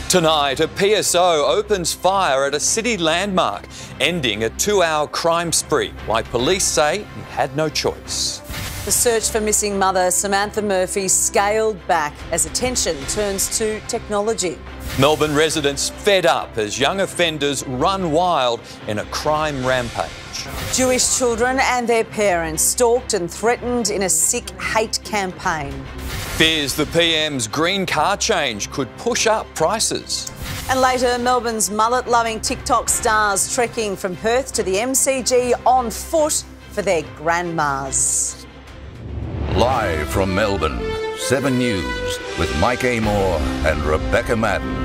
Tonight, a PSO opens fire at a city landmark, ending a 2-hour crime spree. Why police say he had no choice. The search for missing mother Samantha Murphy scaled back as attention turns to technology. Melbourne residents fed up as young offenders run wild in a crime rampage. Jewish children and their parents stalked and threatened in a sick hate campaign. Fears the PM's green car change could push up prices. And later, Melbourne's mullet-loving TikTok stars trekking from Perth to the MCG on foot for their grandmas. Live from Melbourne, 7 News with Mike Amor and Rebecca Maddern.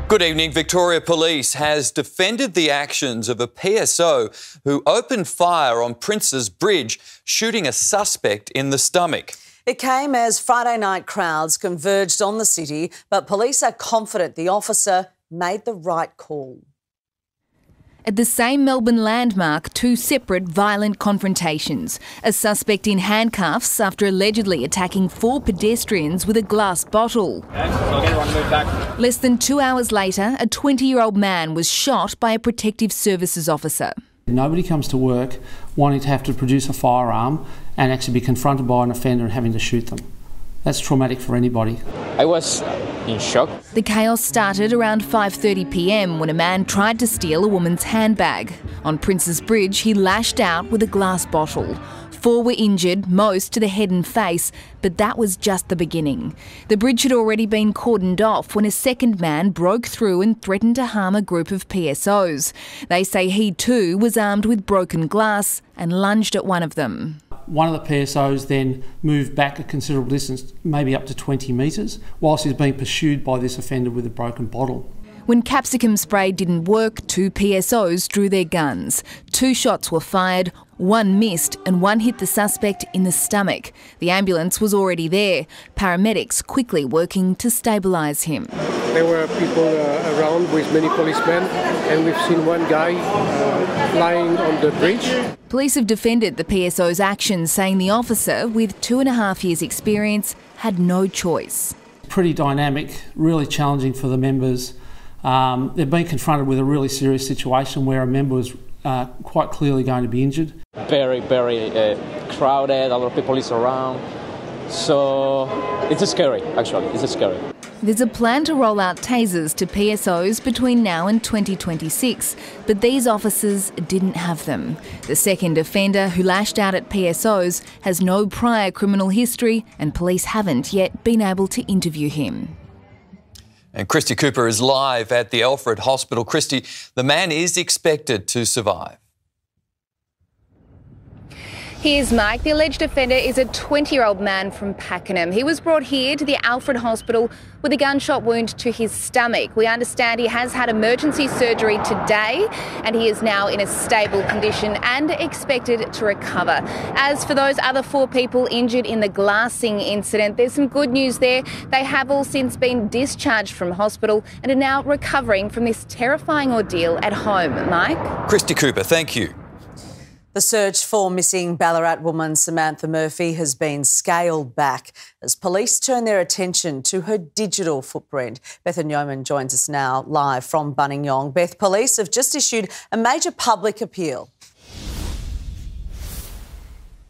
Good evening. Victoria Police has defended the actions of a PSO who opened fire on Princes Bridge, shooting a suspect in the stomach. It came as Friday night crowds converged on the city, but police are confident the officer made the right call. At the same Melbourne landmark, 2 separate violent confrontations. A suspect in handcuffs after allegedly attacking 4 pedestrians with a glass bottle. Less than 2 hours later, a 20-year-old man was shot by a protective services officer. Nobody comes to work wanting to have to produce a firearm and actually be confronted by an offender and having to shoot them. That's traumatic for anybody. I was in shock. The chaos started around 5:30 p.m. when a man tried to steal a woman's handbag. On Princes Bridge, he lashed out with a glass bottle. 4 were injured, most to the head and face, but that was just the beginning. The bridge had already been cordoned off when a second man broke through and threatened to harm a group of PSOs. They say he too was armed with broken glass and lunged at one of them. One of the PSOs then moved back a considerable distance, maybe up to 20 metres, whilst he's being pursued by this offender with a broken bottle. When capsicum spray didn't work, 2 PSOs drew their guns. 2 shots were fired, 1 missed and 1 hit the suspect in the stomach. The ambulance was already there, paramedics quickly working to stabilise him. There were people around with many policemen, and we've seen one guy lying on the bridge. Police have defended the PSO's actions, saying the officer, with 2.5 years' experience, had no choice. Pretty dynamic, really challenging for the members. They've been confronted with a really serious situation where a member was quite clearly going to be injured. Very crowded, a lot of people is around. So it's scary, actually, it's scary. There's a plan to roll out tasers to PSOs between now and 2026, but these officers didn't have them. The second offender, who lashed out at PSOs, has no prior criminal history and police haven't yet been able to interview him. And Christy Cooper is live at the Alfred Hospital. Christy, the man is expected to survive. Here's Mike. The alleged offender is a 20-year-old man from Pakenham. He was brought here to the Alfred Hospital with a gunshot wound to his stomach. We understand he has had emergency surgery today and he is now in a stable condition and expected to recover. As for those other 4 people injured in the glassing incident, there's some good news there. They have all since been discharged from hospital and are now recovering from this terrifying ordeal at home. Mike? Christy Cooper, thank you. The search for missing Ballarat woman Samantha Murphy has been scaled back as police turn their attention to her digital footprint. Bethan Yeoman joins us now live from Buninyong. Beth, police have just issued a major public appeal.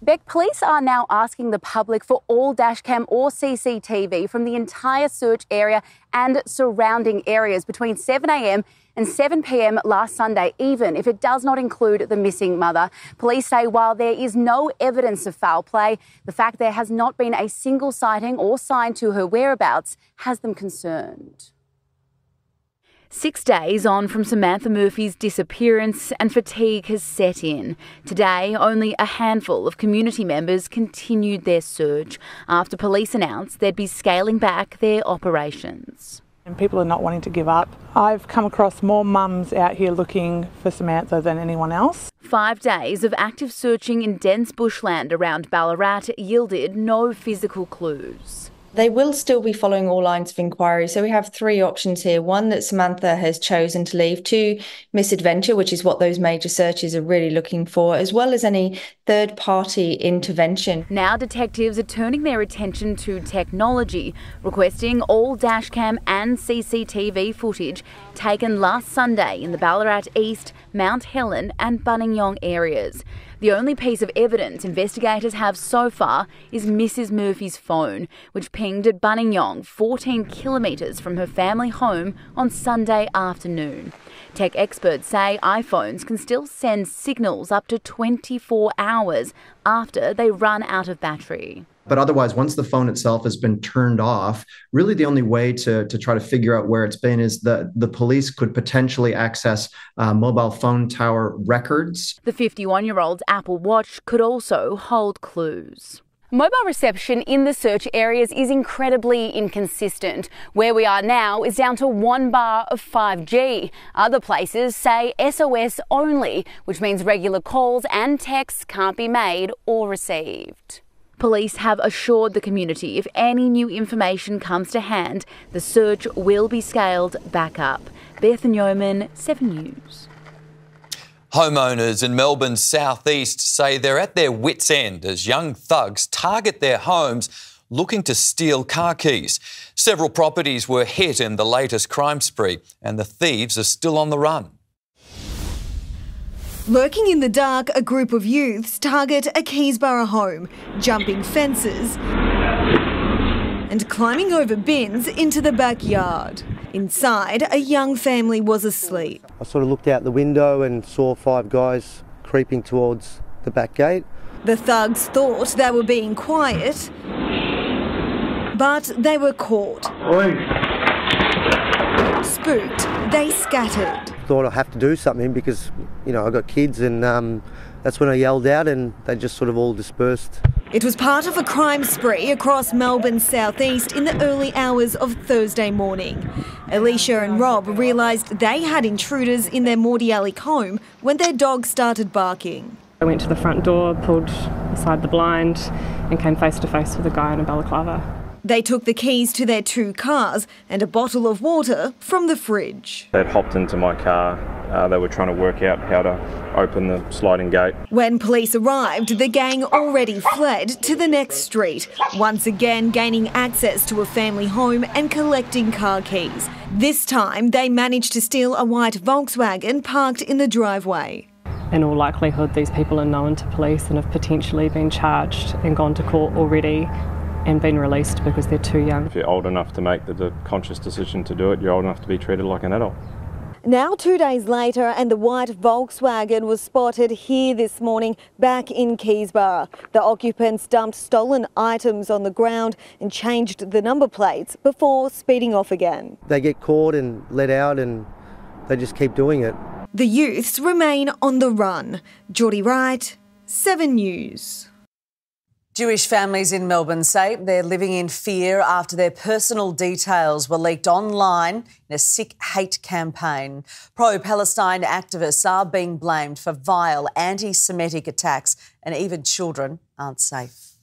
Beck, police are now asking the public for all dashcam or CCTV from the entire search area and surrounding areas between 7 a.m. and 7 p.m. last Sunday, even if it does not include the missing mother. Police say while there is no evidence of foul play, the fact there has not been a single sighting or sign to her whereabouts has them concerned. 6 days on from Samantha Murphy's disappearance and fatigue has set in. Today, only a handful of community members continued their search after police announced they'd be scaling back their operations. And people are not wanting to give up. I've come across more mums out here looking for Samantha than anyone else. 5 days of active searching in dense bushland around Ballarat yielded no physical clues. They will still be following all lines of inquiry. So we have three options here. One, that Samantha has chosen to leave. Two, misadventure, which is what those major searches are really looking for, as well as any third-party intervention. Now detectives are turning their attention to technology, requesting all dashcam and CCTV footage taken last Sunday in the Ballarat East, Mount Helen and Buninyong areas. The only piece of evidence investigators have so far is Mrs Murphy's phone, which pinged at Buninyong, 14 kilometres from her family home on Sunday afternoon. Tech experts say iPhones can still send signals up to 24 hours after they run out of battery. But otherwise, once the phone itself has been turned off, really the only way to try to figure out where it's been is the police could potentially access mobile phone tower records. The 51-year-old's Apple Watch could also hold clues. Mobile reception in the search areas is incredibly inconsistent. Where we are now is down to 1 bar of 5G. Other places say SOS only, which means regular calls and texts can't be made or received. Police have assured the community if any new information comes to hand, the search will be scaled back up. Beth Yeoman, 7 News. Homeowners in Melbourne's southeast say they're at their wits' end as young thugs target their homes looking to steal car keys. Several properties were hit in the latest crime spree and the thieves are still on the run. Lurking in the dark, a group of youths target a Keysborough home, jumping fences and climbing over bins into the backyard. Inside, a young family was asleep. I sort of looked out the window and saw 5 guys creeping towards the back gate. The thugs thought they were being quiet, but they were caught. Spooked, they scattered. Thought I'd have to do something because, you know, I got kids, and that's when I yelled out and they just sort of all dispersed. It was part of a crime spree across Melbourne's southeast in the early hours of Thursday morning. Alicia and Rob realised they had intruders in their Mordiallic home when their dog started barking. I went to the front door, pulled aside the blind and came face to face with a guy in a balaclava. They took the keys to their 2 cars and a bottle of water from the fridge. They'd hopped into my car. They were trying to work out how to open the sliding gate. When police arrived, the gang already fled to the next street, once again gaining access to a family home and collecting car keys. This time, they managed to steal a white Volkswagen parked in the driveway. In all likelihood, these people are known to police and have potentially been charged and gone to court already and been released because they're too young. If you're old enough to make the conscious decision to do it, you're old enough to be treated like an adult. Now 2 days later, and the white Volkswagen was spotted here this morning back in Keysborough. The occupants dumped stolen items on the ground and changed the number plates before speeding off again. They get caught and let out and they just keep doing it. The youths remain on the run. Geordie Wright, 7 News. Jewish families in Melbourne say they're living in fear after their personal details were leaked online in a sick hate campaign. Pro-Palestine activists are being blamed for vile anti-Semitic attacks, and even children aren't safe.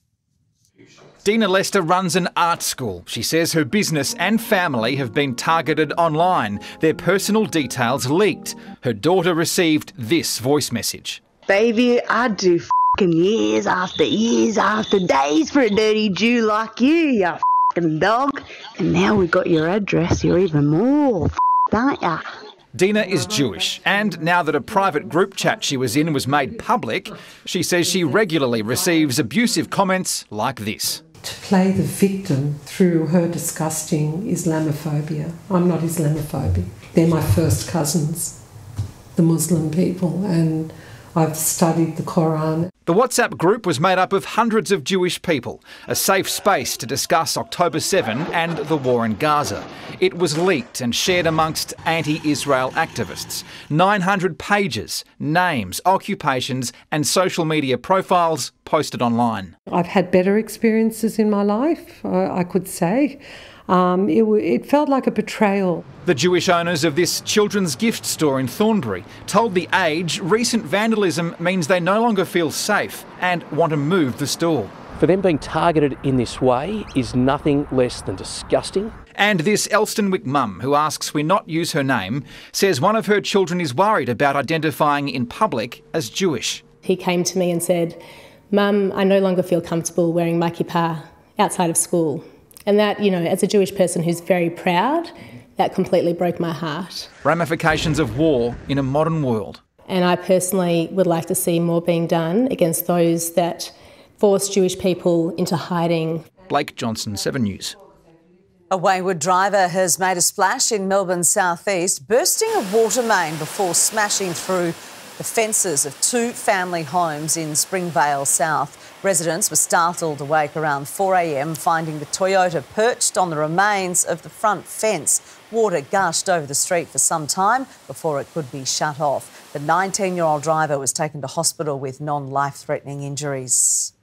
Dina Lester runs an art school. She says her business and family have been targeted online, their personal details leaked. Her daughter received this voice message. Baby, I'd do years after days for a dirty Jew like you, you f***ing dog. And now we've got your address, you're even more f***ed, aren't ya? Dina is Jewish, and now that a private group chat she was in was made public, she says she regularly receives abusive comments like this. To play the victim through her disgusting Islamophobia. I'm not Islamophobic. They're my first cousins, the Muslim people, and I've studied the Quran. The WhatsApp group was made up of hundreds of Jewish people, a safe space to discuss October 7 and the war in Gaza. It was leaked and shared amongst anti-Israel activists. 900 pages, names, occupations and social media profiles posted online. I've had better experiences in my life, I could say. It felt like a betrayal. The Jewish owners of this children's gift store in Thornbury told The Age recent vandalism means they no longer feel safe and want to move the store. For them being targeted in this way is nothing less than disgusting. And this Elstonwick mum, who asks we not use her name, says one of her children is worried about identifying in public as Jewish. He came to me and said, "Mum, I no longer feel comfortable wearing my kippah outside of school." And that, as a Jewish person who's very proud, that completely broke my heart. Ramifications of war in a modern world. And I personally would like to see more being done against those that force Jewish people into hiding. Blake Johnson, 7 News. A wayward driver has made a splash in Melbourne's southeast, bursting a water main before smashing through the fences of 2 family homes in Springvale South. Residents were startled awake around 4 a.m, finding the Toyota perched on the remains of the front fence. Water gushed over the street for some time before it could be shut off. The 19-year-old driver was taken to hospital with non-life-threatening injuries.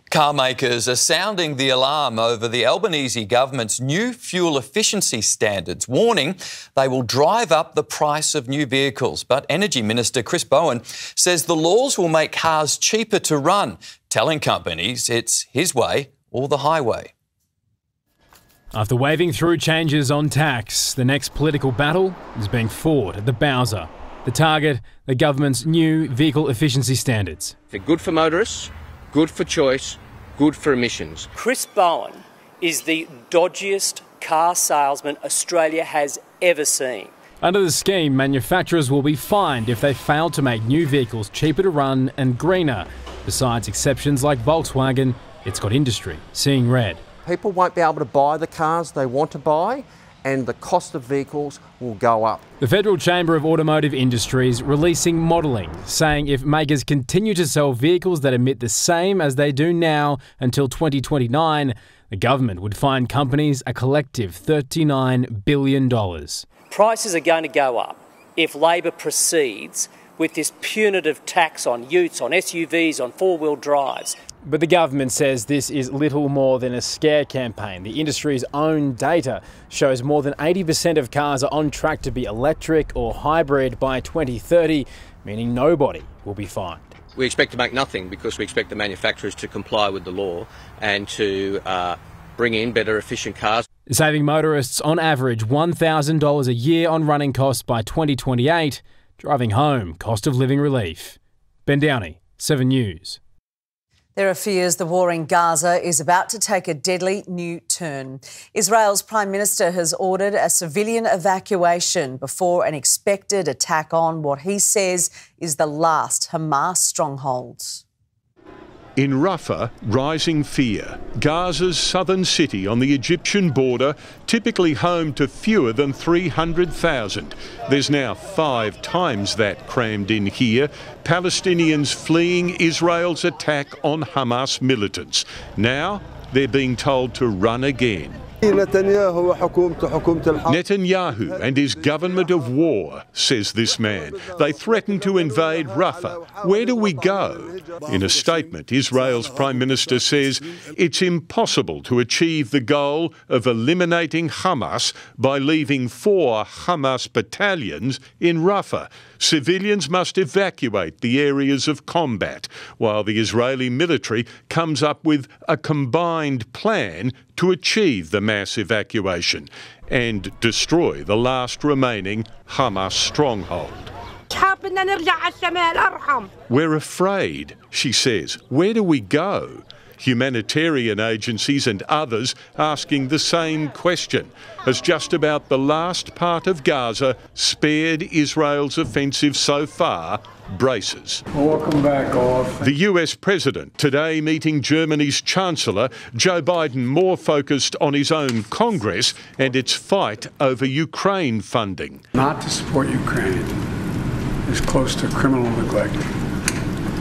Car makers are sounding the alarm over the Albanese government's new fuel efficiency standards, warning they will drive up the price of new vehicles. But Energy Minister Chris Bowen says the laws will make cars cheaper to run, telling companies it's his way or the highway. After waving through changes on tax, the next political battle is being fought at the Bowser. The target, the government's new vehicle efficiency standards. They're good for motorists, good for choice, good for emissions. Chris Bowen is the dodgiest car salesman Australia has ever seen. Under the scheme, manufacturers will be fined if they fail to make new vehicles cheaper to run and greener. Besides exceptions like Volkswagen, it's got industry seeing red. People won't be able to buy the cars they want to buy, and the cost of vehicles will go up. The Federal Chamber of Automotive Industries releasing modelling, saying if makers continue to sell vehicles that emit the same as they do now until 2029, the government would fine companies a collective $39 billion. Prices are going to go up if Labor proceeds with this punitive tax on utes, on SUVs, on four-wheel drives. But the government says this is little more than a scare campaign. The industry's own data shows more than 80% of cars are on track to be electric or hybrid by 2030, meaning nobody will be fined. We expect to make nothing because we expect the manufacturers to comply with the law and to bring in better efficient cars. Saving motorists on average $1,000 a year on running costs by 2028, driving home cost of living relief. Ben Downey, 7 News. There are fears the war in Gaza is about to take a deadly new turn. Israel's Prime Minister has ordered a civilian evacuation before an expected attack on what he says is the last Hamas stronghold. In Rafah, rising fear. Gaza's southern city on the Egyptian border, typically home to fewer than 300,000. There's now 5 times that crammed in here. Palestinians fleeing Israel's attack on Hamas militants. Now they're being told to run again. Netanyahu and his government of war, says this man. They threaten to invade Rafah. Where do we go? In a statement, Israel's Prime Minister says it's impossible to achieve the goal of eliminating Hamas by leaving 4 Hamas battalions in Rafah. Civilians must evacuate the areas of combat, while the Israeli military comes up with a combined plan to achieve the mass evacuation and destroy the last remaining Hamas stronghold. We're afraid, she says. Where do we go? Humanitarian agencies and others asking the same question, as just about the last part of Gaza spared Israel's offensive so far braces. Welcome back, off. The US President today meeting Germany's Chancellor, Joe Biden more focused on his own Congress and its fight over Ukraine funding. Not to support Ukraine is close to criminal neglect.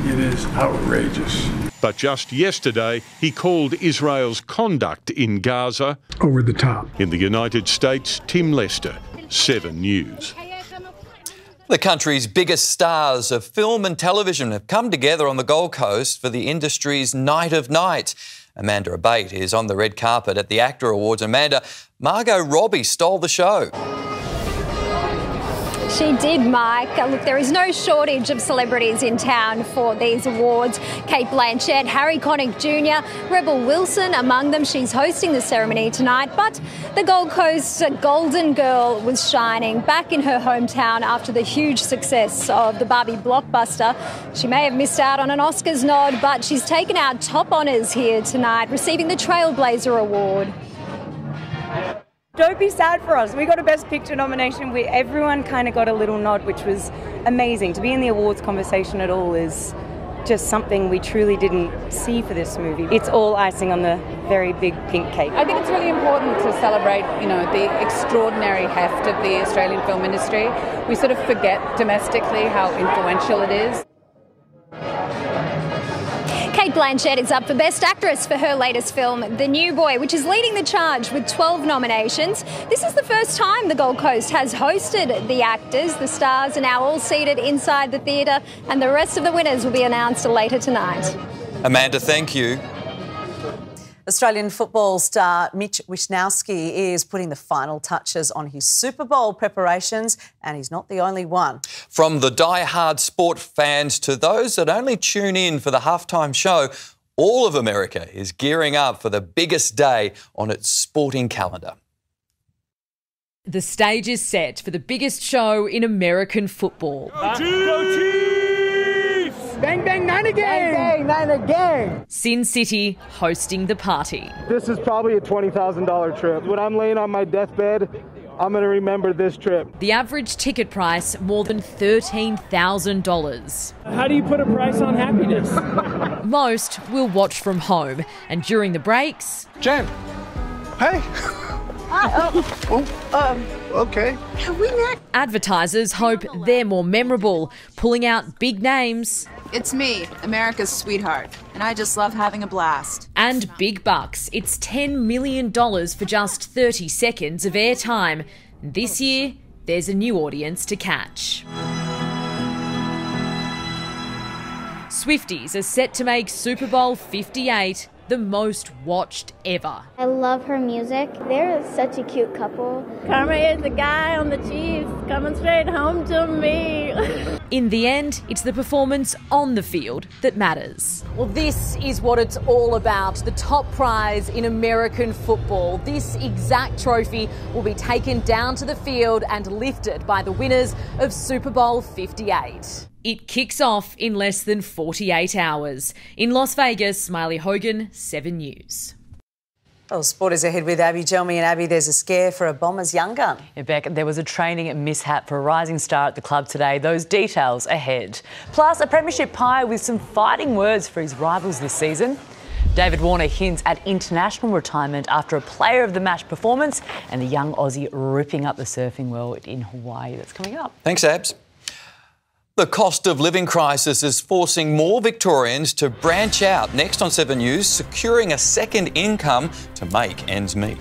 It is outrageous. But just yesterday, he called Israel's conduct in Gaza over the top. In the United States, Tim Lester, 7 News. The country's biggest stars of film and television have come together on the Gold Coast for the industry's Night of Nights. Amanda Abbey is on the red carpet at the ACTA Awards. Amanda, Margot Robbie stole the show. She did, Mike. Look, there is no shortage of celebrities in town for these awards. Cate Blanchett, Harry Connick Jr., Rebel Wilson among them. She's hosting the ceremony tonight. But the Gold Coast Golden Girl was shining back in her hometown after the huge success of the Barbie blockbuster. She may have missed out on an Oscars nod, but she's taken out top honours here tonight, receiving the Trailblazer Award. Don't be sad for us. We got a Best Picture nomination. Everyone kind of got a little nod, which was amazing. To be in the awards conversation at all is just something we truly didn't see for this movie. It's all icing on the very big pink cake. I think it's really important to celebrate, the extraordinary heft of the Australian film industry. We sort of forget domestically how influential it is. Cate Blanchett is up for Best Actress for her latest film, The New Boy, which is leading the charge with 12 nominations. This is the first time the Gold Coast has hosted the actors. The stars are now all seated inside the theatre, and the rest of the winners will be announced later tonight. Amanda, thank you. Australian football star Mitch Wisnowski is putting the final touches on his Super Bowl preparations, and he's not the only one. From the die-hard sport fans to those that only tune in for the halftime show, all of America is gearing up for the biggest day on its sporting calendar. The stage is set for the biggest show in American football. Go Chiefs! Bang, bang, nine again! Bang, bang, nine again! Sin City hosting the party. This is probably a $20,000 trip. When I'm laying on my deathbed, I'm going to remember this trip. The average ticket price, more than $13,000. How do you put a price on happiness? Most will watch from home, and during the breaks... Jen! Hey! Okay. Have we met? Advertisers hope they're more memorable, pulling out big names. It's me, America's sweetheart, and I just love having a blast. And big bucks. It's $10 million for just 30 seconds of airtime. This year, there's a new audience to catch. Swifties are set to make Super Bowl 58 the most watched ever. I love her music. They're such a cute couple. Karma is the guy on the Chiefs coming straight home to me. In the end, it's the performance on the field that matters. Well, this is what it's all about, the top prize in American football. This exact trophy will be taken down to the field and lifted by the winners of Super Bowl 58. It kicks off in less than 48 hours. In Las Vegas, Smiley Hogan, 7 News. Well, sport is ahead with Abbey. Gelmi and Abbey, there's a scare for a Bombers young gun. Yeah, Beck, there was a training mishap for a rising star at the club today. Those details ahead. Plus, a premiership pie with some fighting words for his rivals this season. David Warner hints at international retirement after a player of the match performance, and the young Aussie ripping up the surfing world in Hawaii. That's coming up. Thanks, Abs. The cost of living crisis is forcing more Victorians to branch out. Next on 7 News, securing a second income to make ends meet.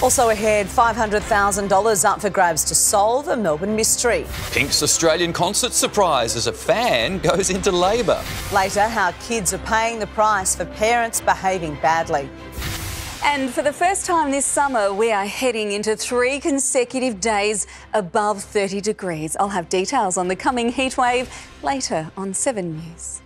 Also ahead, $500,000 up for grabs to solve a Melbourne mystery. Pink's Australian concert surprise as a fan goes into labour. Later, how kids are paying the price for parents behaving badly. And for the first time this summer, we are heading into 3 consecutive days above 30 degrees. I'll have details on the coming heatwave later on 7 News.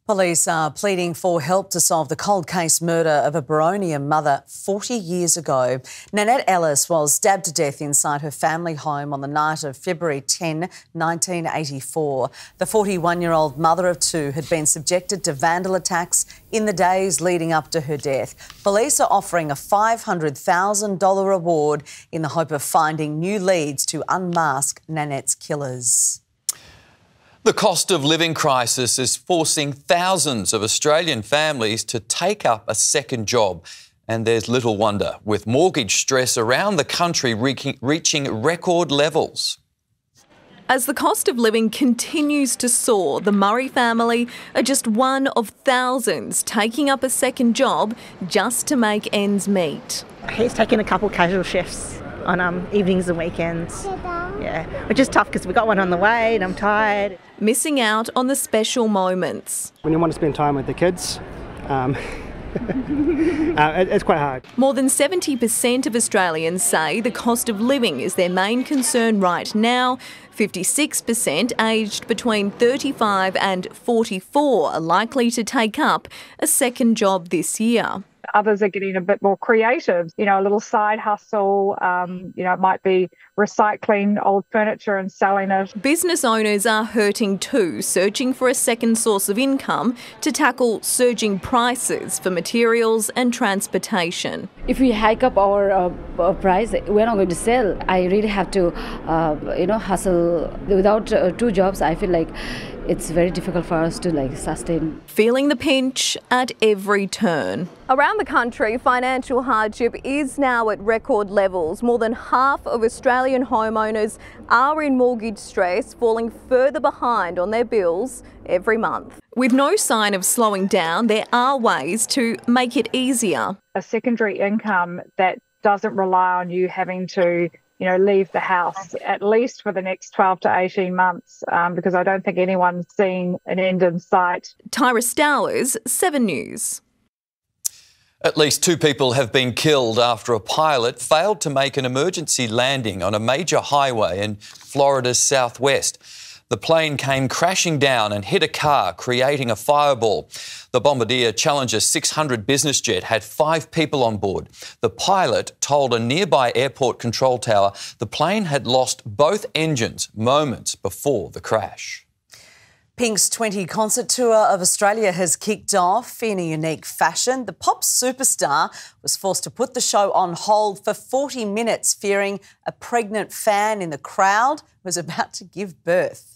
Police are pleading for help to solve the cold case murder of a Boronia mother 40 years ago. Nanette Ellis was stabbed to death inside her family home on the night of February 10, 1984. The 41-year-old mother of 2 had been subjected to vandal attacks in the days leading up to her death. Police are offering a $500,000 reward in the hope of finding new leads to unmask Nanette's killers. The cost of living crisis is forcing thousands of Australian families to take up a second job. And there's little wonder, with mortgage stress around the country reaching record levels. As the cost of living continues to soar, the Murray family are just one of thousands taking up a second job just to make ends meet. He's taking a couple casual shifts on evenings and weekends. Yeah, which is tough because we got one on the way and I'm tired. Missing out on the special moments. When you want to spend time with the kids, It's quite hard. More than 70% of Australians say the cost of living is their main concern right now. 56% aged between 35 and 44 are likely to take up a second job this year. Others are getting a bit more creative, a little side hustle, it might be recycling old furniture and selling it. Business owners are hurting too, searching for a second source of income to tackle surging prices for materials and transportation. If we hike up our price, we're not going to sell. I really have to, hustle. Without 2 jobs, I feel like it's very difficult for us to sustain. Feeling the pinch at every turn. Around the country, financial hardship is now at record levels. More than half of Australian homeowners are in mortgage stress, falling further behind on their bills every month. With no sign of slowing down, there are ways to make it easier. A secondary income that doesn't rely on you having to leave the house at least for the next 12 to 18 months because I don't think anyone's seen an end in sight. Tyra Stowers, 7 News. At least 2 people have been killed after a pilot failed to make an emergency landing on a major highway in Florida's southwest. The plane came crashing down and hit a car, creating a fireball. The Bombardier Challenger 600 business jet had 5 people on board. The pilot told a nearby airport control tower the plane had lost both engines moments before the crash. Pink's 20 concert tour of Australia has kicked off in a unique fashion. The pop superstar was forced to put the show on hold for 40 minutes, fearing a pregnant fan in the crowd was about to give birth.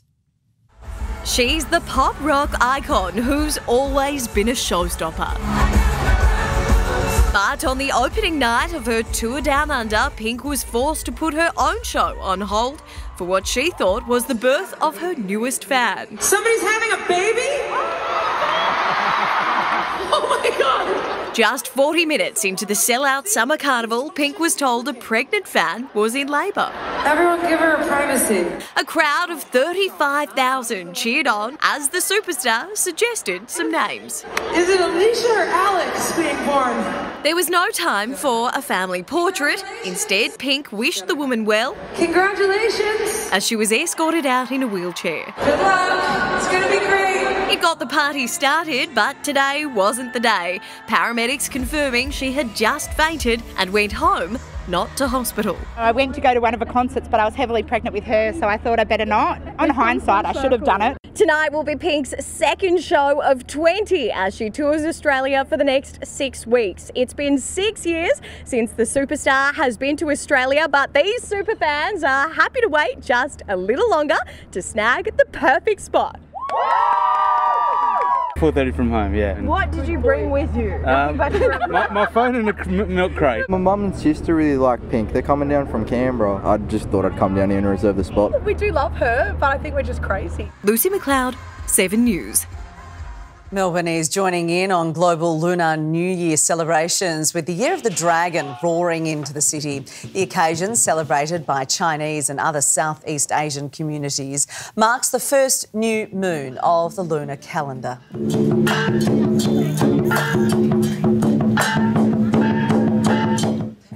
She's the pop rock icon who's always been a showstopper. But on the opening night of her tour down under, Pink was forced to put her own show on hold for what she thought was the birth of her newest fan. Somebody's having a baby? Oh my God! Just 40 minutes into the sellout summer carnival, Pink was told a pregnant fan was in labour. Everyone give her privacy. A crowd of 35,000 cheered on as the superstar suggested some names. Is it Alicia or Alex being born? There was no time for a family portrait. Instead, Pink wished the woman well. Congratulations! As she was escorted out in a wheelchair. Good luck! It's going to be great! It got the party started, but today wasn't the day. Paramedics confirming she had just fainted and went home, not to hospital. I went to go to one of her concerts, but I was heavily pregnant with her, so I thought I'd better not. On hindsight, I should have done it. Tonight will be Pink's second show of 20 as she tours Australia for the next 6 weeks. It's been 6 years since the superstar has been to Australia, but these superfans are happy to wait just a little longer to snag the perfect spot. 4:30 from home, yeah. What did you bring with you? My phone and a milk crate. My mum and sister really like Pink. They're coming down from Canberra. I just thought I'd come down here and reserve the spot. We do love her, but I think we're just crazy. Lucy McLeod, 7 News. Melbourne is joining in on global Lunar New Year celebrations with the Year of the Dragon roaring into the city. The occasion, celebrated by Chinese and other Southeast Asian communities, marks the first new moon of the lunar calendar.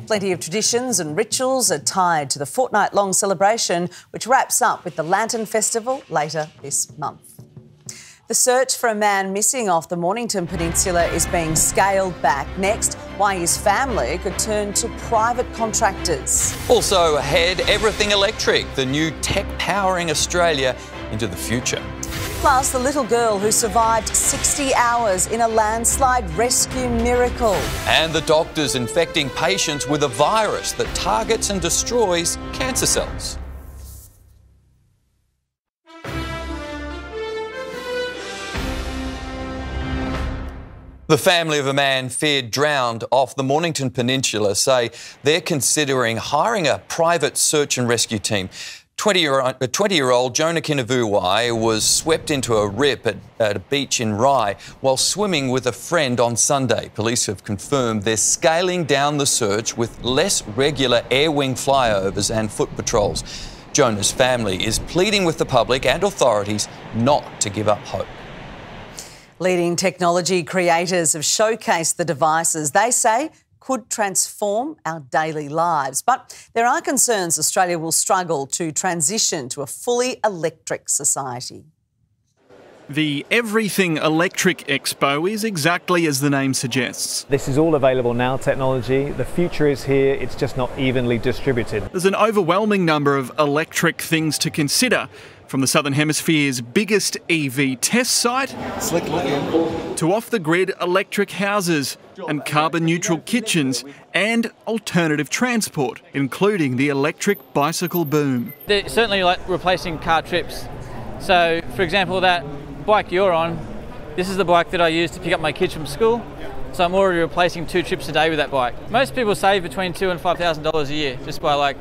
Plenty of traditions and rituals are tied to the fortnight-long celebration, which wraps up with the Lantern Festival later this month. The search for a man missing off the Mornington Peninsula is being scaled back. Next, why his family could turn to private contractors. Also ahead, everything electric, the new tech powering Australia into the future. Plus, the little girl who survived 60 hours in a landslide rescue miracle. And the doctors infecting patients with a virus that targets and destroys cancer cells. The family of a man feared drowned off the Mornington Peninsula say they're considering hiring a private search and rescue team. 20-year-old Jonah Kinavuwai was swept into a rip at a beach in Rye while swimming with a friend on Sunday. Police have confirmed they're scaling down the search with less regular air wing flyovers and foot patrols. Jonah's family is pleading with the public and authorities not to give up hope. Leading technology creators have showcased the devices they say could transform our daily lives. But there are concerns Australia will struggle to transition to a fully electric society. The Everything Electric Expo is exactly as the name suggests. This is all available now, technology. The future is here, it's just not evenly distributed. There's an overwhelming number of electric things to consider, from the Southern Hemisphere's biggest EV test site to off-the-grid electric houses and carbon-neutral kitchens and alternative transport, including the electric bicycle boom. They're certainly like replacing car trips. So, for example, that bike you're on, this is the bike that I use to pick up my kids from school. So I'm already replacing 2 trips a day with that bike. Most people save between $2,000 and $5,000 a year just by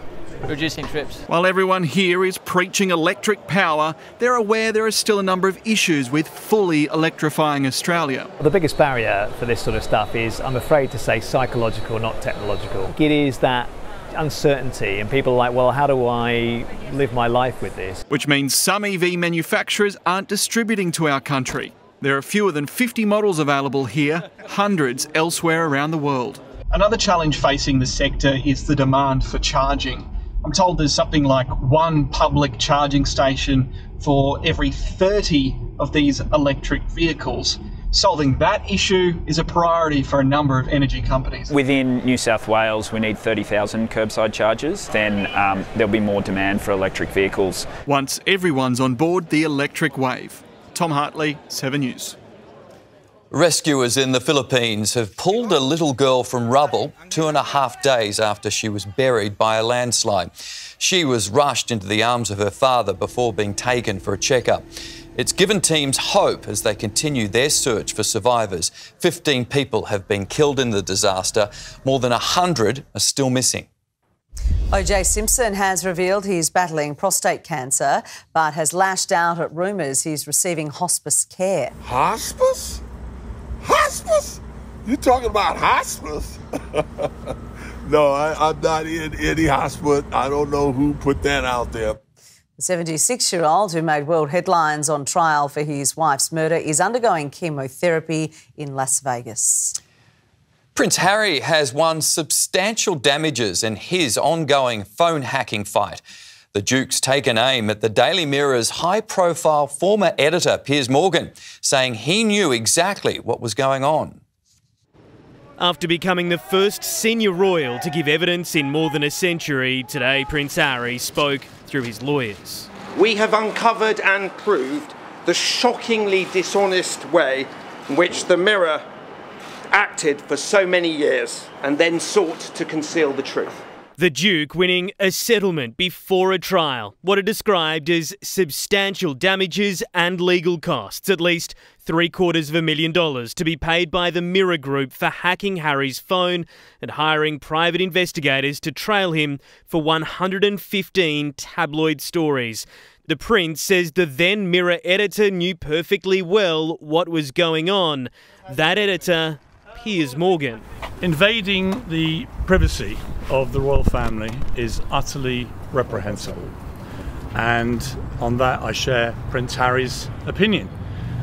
reducing trips. While everyone here is preaching electric power, they're aware there are still a number of issues with fully electrifying Australia. The biggest barrier for this sort of stuff is, I'm afraid to say, psychological, not technological. It is that uncertainty, and people are like, well, how do I live my life with this? Which means some EV manufacturers aren't distributing to our country. There are fewer than 50 models available here, hundreds elsewhere around the world. Another challenge facing the sector is the demand for charging. I'm told there's something like 1 public charging station for every 30 of these electric vehicles. Solving that issue is a priority for a number of energy companies. Within New South Wales, we need 30,000 curbside chargers. Then there'll be more demand for electric vehicles. Once everyone's on board the electric wave. Tom Hartley, 7 News. Rescuers in the Philippines have pulled a little girl from rubble 2.5 days after she was buried by a landslide. She was rushed into the arms of her father before being taken for a checkup. It's given teams hope as they continue their search for survivors. 15 people have been killed in the disaster. More than 100 are still missing. O.J. Simpson has revealed he's battling prostate cancer, but has lashed out at rumours he's receiving hospice care. Hospice? Hospice? You talking about hospice? No, I'm not in any hospice. I don't know who put that out there. The 76-year-old who made world headlines on trial for his wife's murder is undergoing chemotherapy in Las Vegas. Prince Harry has won substantial damages in his ongoing phone hacking fight. The Duke's taken aim at the Daily Mirror's high-profile former editor, Piers Morgan, saying he knew exactly what was going on. After becoming the first senior royal to give evidence in more than a century, today Prince Harry spoke through his lawyers. We have uncovered and proved the shockingly dishonest way in which the Mirror acted for so many years and then sought to conceal the truth. The Duke winning a settlement before a trial, what are described as substantial damages and legal costs, at least $750,000 to be paid by the Mirror Group for hacking Harry's phone and hiring private investigators to trail him for 115 tabloid stories. The Prince says the then Mirror editor knew perfectly well what was going on. That editor, Piers Morgan. Invading the privacy of the royal family is utterly reprehensible. And on that, I share Prince Harry's opinion.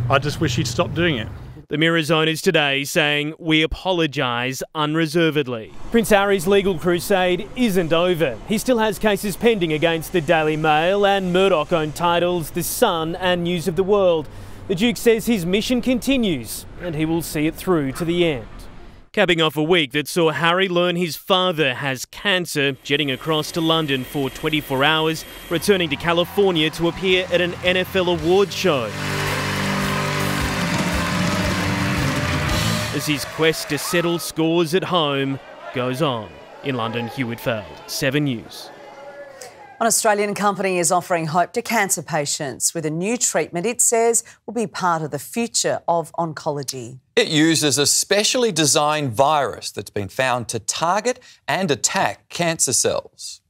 I just wish he'd stop doing it. The Mirror's owners today saying, we apologise unreservedly. Prince Harry's legal crusade isn't over. He still has cases pending against the Daily Mail and Murdoch-owned titles The Sun and News of the World. The Duke says his mission continues and he will see it through to the end. Capping off a week that saw Harry learn his father has cancer, jetting across to London for 24 hours, returning to California to appear at an NFL awards show. As his quest to settle scores at home goes on. In London, Hugh Whitfield, 7 News. An Australian company is offering hope to cancer patients with a new treatment it says will be part of the future of oncology. It uses a specially designed virus that's been found to target and attack cancer cells.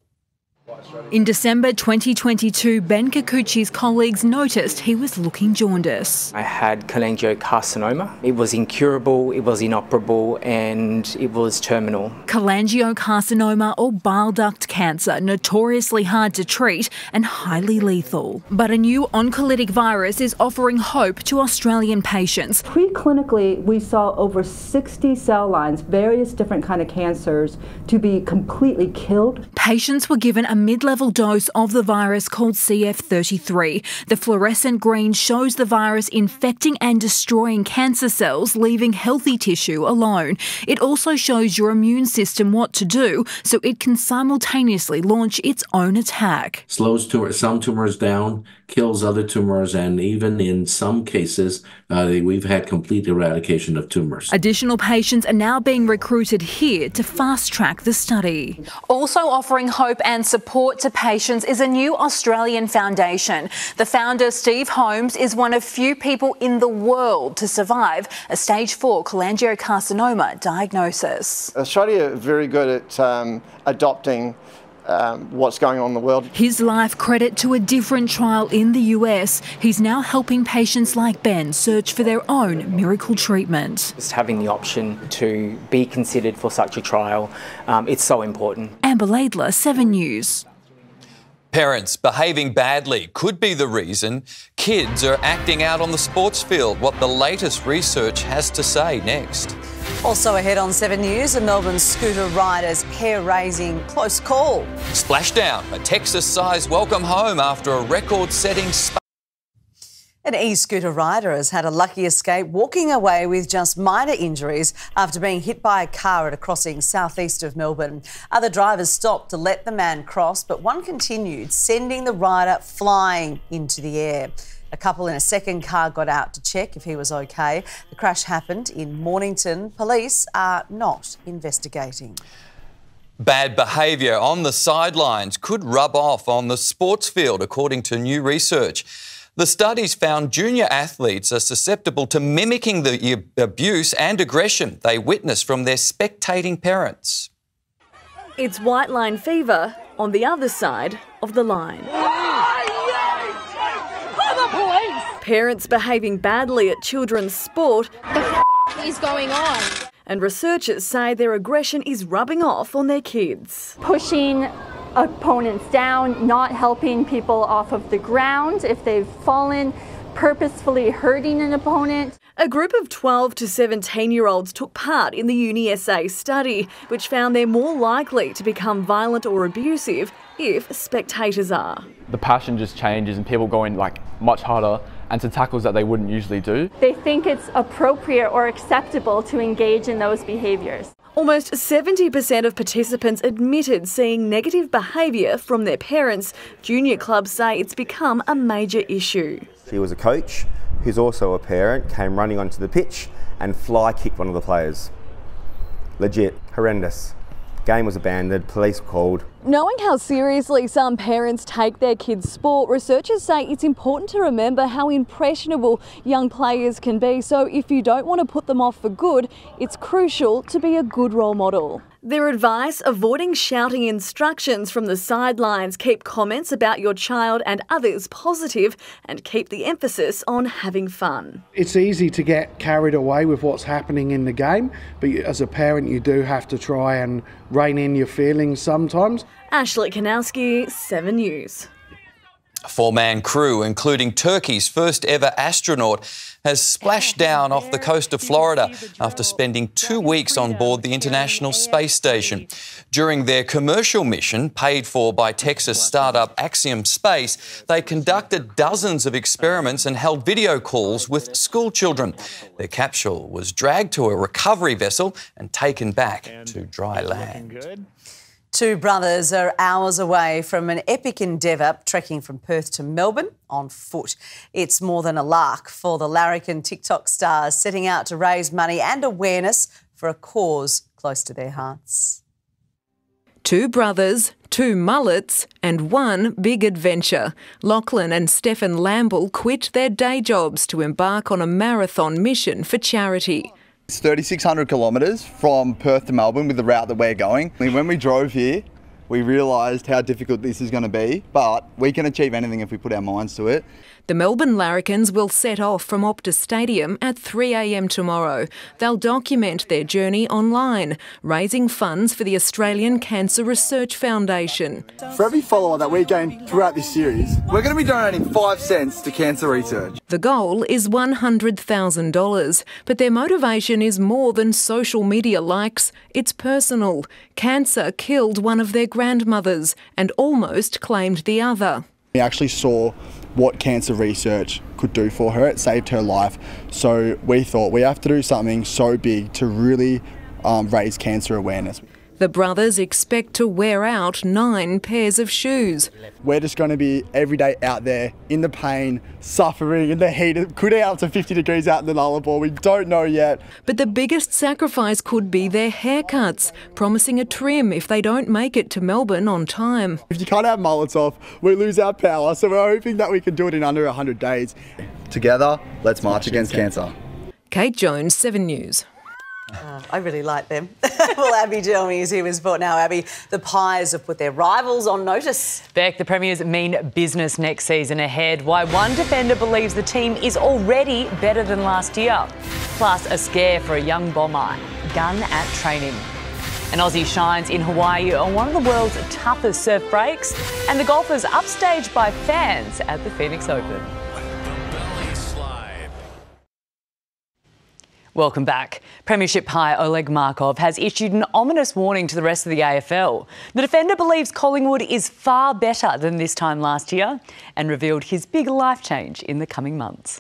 In December 2022, Ben Kikuchi's colleagues noticed he was looking jaundiced. I had cholangiocarcinoma. It was incurable, it was inoperable, and it was terminal. Cholangiocarcinoma, or bile duct cancer, notoriously hard to treat and highly lethal. But a new oncolytic virus is offering hope to Australian patients. Preclinically, we saw over 60 cell lines, various different kind of cancers, to be completely killed. Patients were given a mid-level dose of the virus called CF33. The fluorescent green shows the virus infecting and destroying cancer cells, leaving healthy tissue alone. It also shows your immune system what to do, so it can simultaneously launch its own attack. Slows some tumors down, kills other tumors, and even in some cases, we've had complete eradication of tumors. Additional patients are now being recruited here to fast-track the study. Also offering hope and support to patients is a new Australian foundation. The founder, Steve Holmes, is one of few people in the world to survive a stage 4 cholangiocarcinoma diagnosis. Australia are very good at adopting what's going on in the world. His life credit to a different trial in the US. He's now helping patients like Ben search for their own miracle treatment. Just having the option to be considered for such a trial, it's so important. Amber Laidler, 7 News. Parents behaving badly could be the reason kids are acting out on the sports field. What the latest research has to say next. Also ahead on 7 News, a Melbourne scooter rider's hair-raising close call. Splashdown, a Texas-sized welcome home after a record-setting An e-scooter rider has had a lucky escape, walking away with just minor injuries after being hit by a car at a crossing southeast of Melbourne. Other drivers stopped to let the man cross, but one continued, sending the rider flying into the air. A couple in a second car got out to check if he was okay. The crash happened in Mornington. Police are not investigating. Bad behaviour on the sidelines could rub off on the sports field, according to new research. The studies found junior athletes are susceptible to mimicking the abuse and aggression they witness from their spectating parents. It's white line fever on the other side of the line. Parents behaving badly at children's sport. The is going on? And researchers say their aggression is rubbing off on their kids. Pushing opponents down, not helping people off of the ground if they've fallen, purposefully hurting an opponent. A group of 12 to 17-year-olds took part in the UniSA study, which found they're more likely to become violent or abusive if spectators are. The passion just changes and people go in like much harder and to tackles that they wouldn't usually do. They think it's appropriate or acceptable to engage in those behaviours. Almost 70% of participants admitted seeing negative behaviour from their parents. Junior clubs say it's become a major issue. She was a coach who's also a parent, came running onto the pitch and fly kicked one of the players. Legit, horrendous. Game was abandoned, police were called. Knowing how seriously some parents take their kids' sport, researchers say it's important to remember how impressionable young players can be. So if you don't want to put them off for good, it's crucial to be a good role model. Their advice: avoiding shouting instructions from the sidelines, keep comments about your child and others positive, and keep the emphasis on having fun. It's easy to get carried away with what's happening in the game, but as a parent you do have to try and rein in your feelings sometimes. Ashley Kanowski, 7 News. A 4-man crew, including Turkey's first ever astronaut, has splashed down off the coast of Florida after spending 2 weeks on board the International Space Station. During their commercial mission, paid for by Texas startup Axiom Space, they conducted dozens of experiments and held video calls with school children. Their capsule was dragged to a recovery vessel and taken back to dry land. Two brothers are hours away from an epic endeavour, trekking from Perth to Melbourne on foot. It's more than a lark for the larrikin TikTok stars, setting out to raise money and awareness for a cause close to their hearts. Two brothers, two mullets and one big adventure. Lachlan and Stefan Lamble quit their day jobs to embark on a marathon mission for charity. It's 3,600 kilometres from Perth to Melbourne with the route that we're going. When we drove here, we realised how difficult this is going to be, but we can achieve anything if we put our minds to it. The Melbourne Larrikins will set off from Optus Stadium at 3 a.m. tomorrow. They'll document their journey online, raising funds for the Australian Cancer Research Foundation. For every follower that we gain throughout this series, we're going to be donating 5 cents to cancer research. The goal is $100,000, but their motivation is more than social media likes. It's personal. Cancer killed one of their grandmothers and almost claimed the other. We actually saw what cancer research could do for her. It saved her life. So we thought we have to do something so big to really raise cancer awareness. The brothers expect to wear out 9 pairs of shoes. We're just going to be every day out there in the pain, suffering in the heat. It could be up to 50 degrees out in the Nullarbor. We don't know yet. But the biggest sacrifice could be their haircuts, promising a trim if they don't make it to Melbourne on time. If you can't have mullets off, we lose our power. So we're hoping that we can do it in under 100 days. Together, let's march against cancer. Kate Jones, 7 News. I really like them. Well, Abbey Gelmi is here with Sport Now. Abbey, the Pies have put their rivals on notice. Beck, the Premiers mean business next season ahead. Why one defender believes the team is already better than last year. Plus, a scare for a young bomber. Gun at training. An Aussie shines in Hawaii on one of the world's toughest surf breaks. And the golfers upstaged by fans at the Phoenix Open. Welcome back. Premiership high Oleg Markov has issued an ominous warning to the rest of the AFL. The defender believes Collingwood is far better than this time last year and revealed his big life change in the coming months.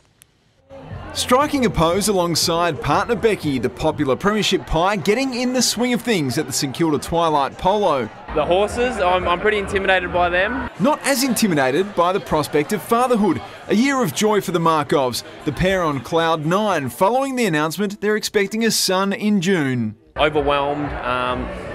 Striking a pose alongside partner Becky, the popular Premiership Pie getting in the swing of things at the St Kilda Twilight Polo. The horses, I'm pretty intimidated by them. Not as intimidated by the prospect of fatherhood. A year of joy for the Markovs, the pair on cloud 9 following the announcement they're expecting a son in June. Overwhelmed,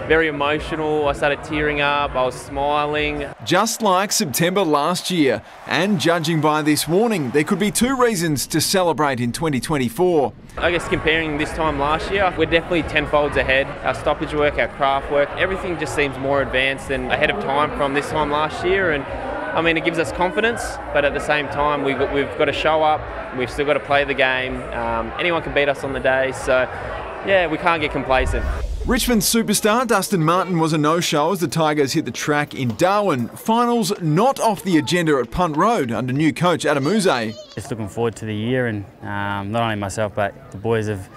very emotional. I started tearing up, I was smiling. Just like September last year, and judging by this warning, there could be 2 reasons to celebrate in 2024. I guess comparing this time last year, we're definitely tenfolds ahead. Our stoppage work, our craft work, everything just seems more advanced and ahead of time from this time last year. And I mean, it gives us confidence, but at the same time, we've got to show up. We've still got to play the game. Anyone can beat us on the day, so yeah, we can't get complacent. Richmond superstar Dustin Martin was a no-show as the Tigers hit the track in Darwin. Finals not off the agenda at Punt Road under new coach Adam Uze. Just looking forward to the year, and not only myself but the boys have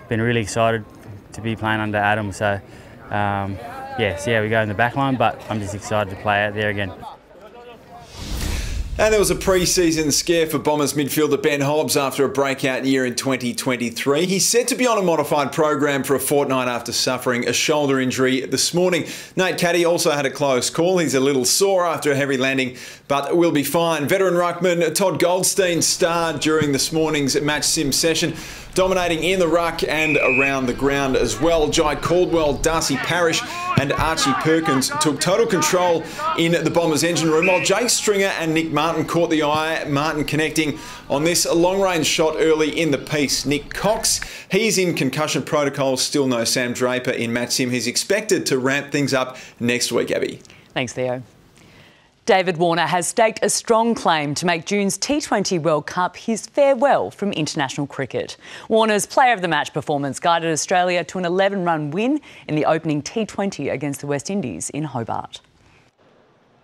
been really excited to be playing under Adam. So yeah, see how we go in the back line, but I'm just excited to play out there again. And there was a pre-season scare for Bombers midfielder Ben Hobbs after a breakout year in 2023. He's said to be on a modified program for a fortnight after suffering a shoulder injury this morning. Nate Caddy also had a close call. He's a little sore after a heavy landing, but will be fine. Veteran ruckman Todd Goldstein starred during this morning's match sim session, dominating in the ruck and around the ground as well. Jai Caldwell, Darcy Parish and Archie Perkins took total control in the Bombers engine room, while Jake Stringer and Nick Martin caught the eye. Martin connecting on this long-range shot early in the piece. Nick Cox, he's in concussion protocol. Still no Sam Draper in match sim. He's expected to ramp things up next week, Abbey. Thanks, Theo. David Warner has staked a strong claim to make June's T20 World Cup his farewell from international cricket. Warner's Player of the Match performance guided Australia to an 11-run win in the opening T20 against the West Indies in Hobart.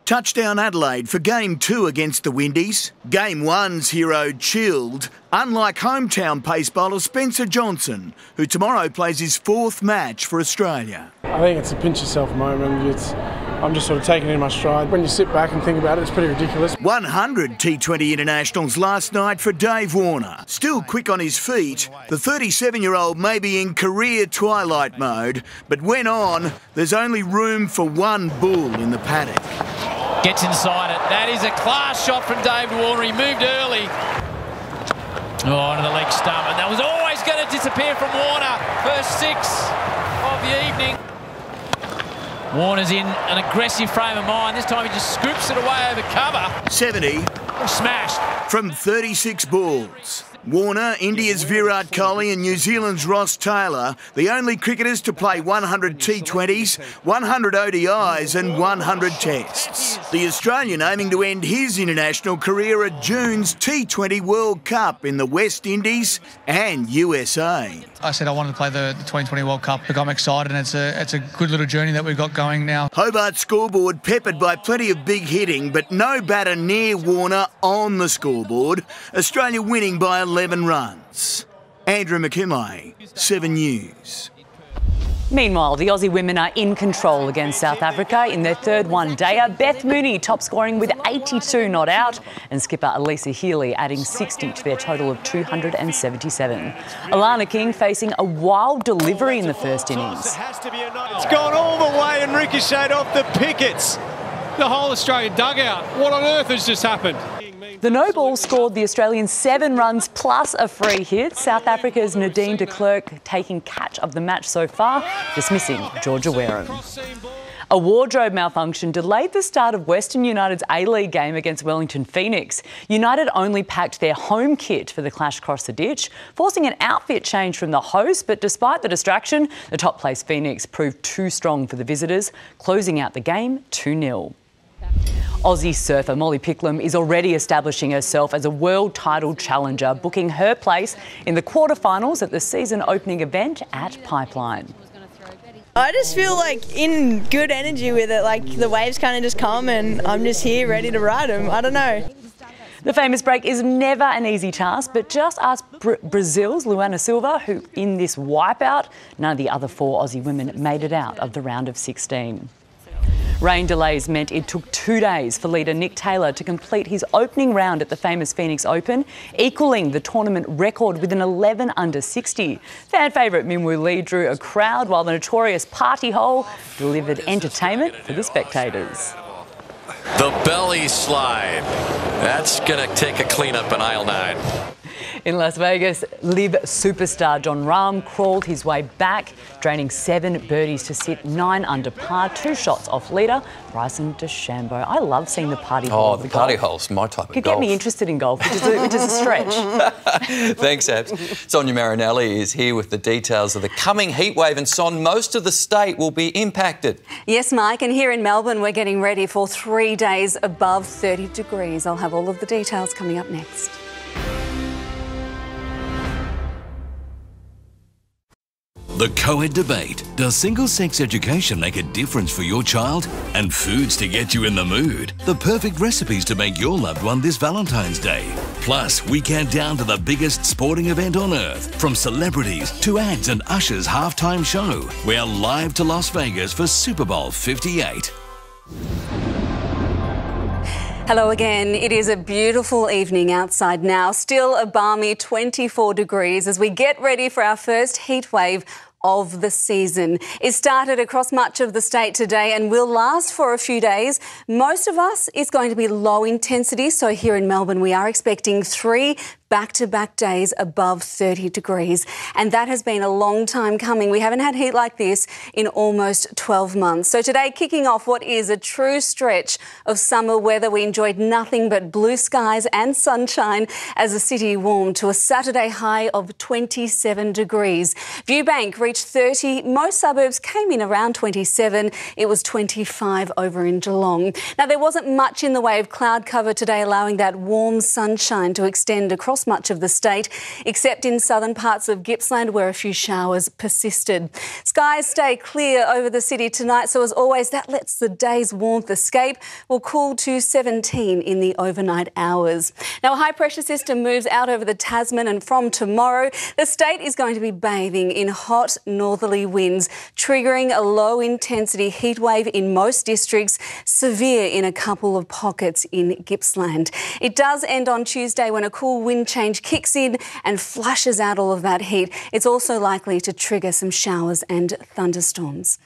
Touchdown Adelaide for Game 2 against the Windies. Game 1's hero chilled, unlike hometown pace bowler Spencer Johnson, who tomorrow plays his 4th match for Australia. I think it's a pinch yourself moment. I'm just sort of taking it in my stride. When you sit back and think about it, it's pretty ridiculous. 100 T20 internationals last night for Dave Warner. Still quick on his feet, the 37-year-old may be in career twilight mode, but when on, there's only room for one bull in the paddock. Gets inside it. That is a class shot from David Warner. He moved early. Oh, onto the leg stump, and that was always going to disappear from Warner. First 6 of the evening. Warner's in an aggressive frame of mind. This time he just scoops it away over cover. 70. Smashed. From 36 balls. Warner, India's Virat Kohli and New Zealand's Ross Taylor, the only cricketers to play 100 T20s, 100 ODIs and 100 Tests. The Australian aiming to end his international career at June's T20 World Cup in the West Indies and USA. I said I wanted to play the 2020 World Cup. Look, I'm excited, and it's a good little journey that we've got going now. Hobart scoreboard peppered by plenty of big hitting, but no batter near Warner on the scoreboard. Australia winning by 11 runs. Andrew McKinlay, 7 News. Meanwhile, the Aussie women are in control against South Africa in their third one-dayer. Beth Mooney top scoring with 82 not out, and skipper Elisa Healy adding 60 to their total of 277. Alana King facing a wild delivery in the first innings. It's gone all the way and ricocheted off the pickets. The whole Australian dugout. What on earth has just happened? The no ball scored the Australians 7 runs plus a free hit. South Africa's Nadine de Klerk taking catch of the match so far, dismissing Georgia Wareham. A wardrobe malfunction delayed the start of Western United's A-League game against Wellington Phoenix. United only packed their home kit for the clash across the ditch, forcing an outfit change from the host, but despite the distraction, the top-placed Phoenix proved too strong for the visitors, closing out the game 2-0. Aussie surfer Molly Picklum is already establishing herself as a world title challenger, booking her place in the quarterfinals at the season opening event at Pipeline. I just feel like in good energy with it, like the waves kind of just come and I'm just here ready to ride them. I don't know. The famous break is never an easy task, but just ask Brazil's Luana Silva, who in this wipeout, none of the other 4 Aussie women made it out of the round of 16. Rain delays meant it took 2 days for leader Nick Taylor to complete his opening round at the famous Phoenix Open, equalling the tournament record with an 11 under 60. Fan favourite Minwoo Lee drew a crowd, while the notorious Party Hole delivered entertainment for the spectators. The belly slide. That's going to take a cleanup in aisle 9. In Las Vegas, LIV superstar Jon Rahm crawled his way back, draining 7 birdies to sit 9 under par, 2 shots off leader Bryson DeChambeau. I love seeing the party hole. Oh, the party hole's my type of golf. Could get me interested in golf, which is a stretch. Thanks, Abs. Sonia Marinelli is here with the details of the coming heatwave, and Son, most of the state will be impacted. Yes, Mike, and here in Melbourne we're getting ready for 3 days above 30 degrees. I'll have all of the details coming up next. The co-ed debate. Does single-sex education make a difference for your child? And foods to get you in the mood. The perfect recipes to make your loved one this Valentine's Day. Plus, we count down to the biggest sporting event on earth. From celebrities to ads and Usher's halftime show. We're live to Las Vegas for Super Bowl 58. Hello again. It is a beautiful evening outside now. Still a balmy 24 degrees as we get ready for our first heat wave of the season. It started across much of the state today and will last for a few days. Most of us is going to be low intensity, so here in Melbourne we are expecting 3 back-to-back days above 30 degrees. And that has been a long time coming. We haven't had heat like this in almost 12 months. So today, kicking off what is a true stretch of summer weather, we enjoyed nothing but blue skies and sunshine as the city warmed to a Saturday high of 27 degrees. Viewbank reached 30. Most suburbs came in around 27. It was 25 over in Geelong. Now, there wasn't much in the way of cloud cover today, allowing that warm sunshine to extend across much of the state, except in southern parts of Gippsland where a few showers persisted. Skies stay clear over the city tonight, so as always, that lets the day's warmth escape. We'll cool to 17 in the overnight hours. Now, a high-pressure system moves out over the Tasman, and from tomorrow, the state is going to be bathing in hot northerly winds, triggering a low-intensity heat wave in most districts, severe in a couple of pockets in Gippsland. It does end on Tuesday when a cool wind change kicks in and flushes out all of that heat. It's also likely to trigger some showers and thunderstorms.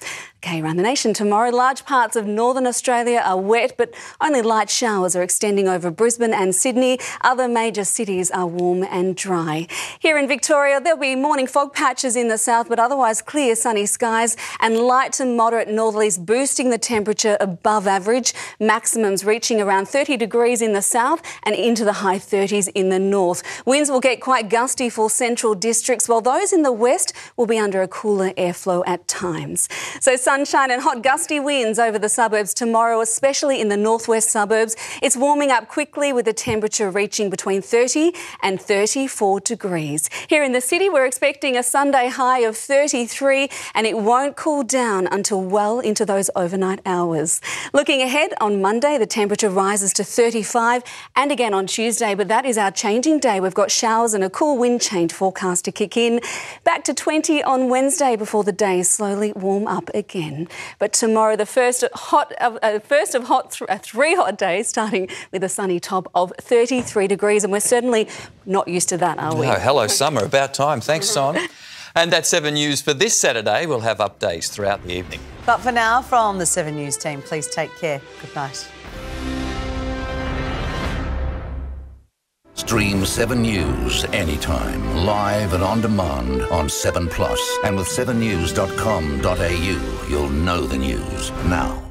Okay, around the nation tomorrow, large parts of northern Australia are wet, but only light showers are extending over Brisbane and Sydney. Other major cities are warm and dry. Here in Victoria, there'll be morning fog patches in the south, but otherwise clear sunny skies and light to moderate northerlies boosting the temperature above average. Maximums reaching around 30 degrees in the south and into the high 30s in the north. Winds will get quite gusty for central districts, while those in the west will be under a cooler airflow at times. So sunshine and hot gusty winds over the suburbs tomorrow, especially in the northwest suburbs. It's warming up quickly with the temperature reaching between 30 and 34 degrees. Here in the city, we're expecting a Sunday high of 33 and it won't cool down until well into those overnight hours. Looking ahead, on Monday, the temperature rises to 35 and again on Tuesday, but that is our changing day. We've got showers and a cool wind change forecast to kick in. Back to 20 on Wednesday before the days slowly warm up again. But tomorrow, the first of three hot days, starting with a sunny top of 33 degrees, and we're certainly not used to that, are we? No, hello summer, about time. Thanks, Son. And that's 7 News for this Saturday. We'll have updates throughout the evening. But for now, from the 7 News team, please take care. Good night. Stream 7 News anytime, live and on demand on 7plus. And with 7news.com.au, you'll know the news now.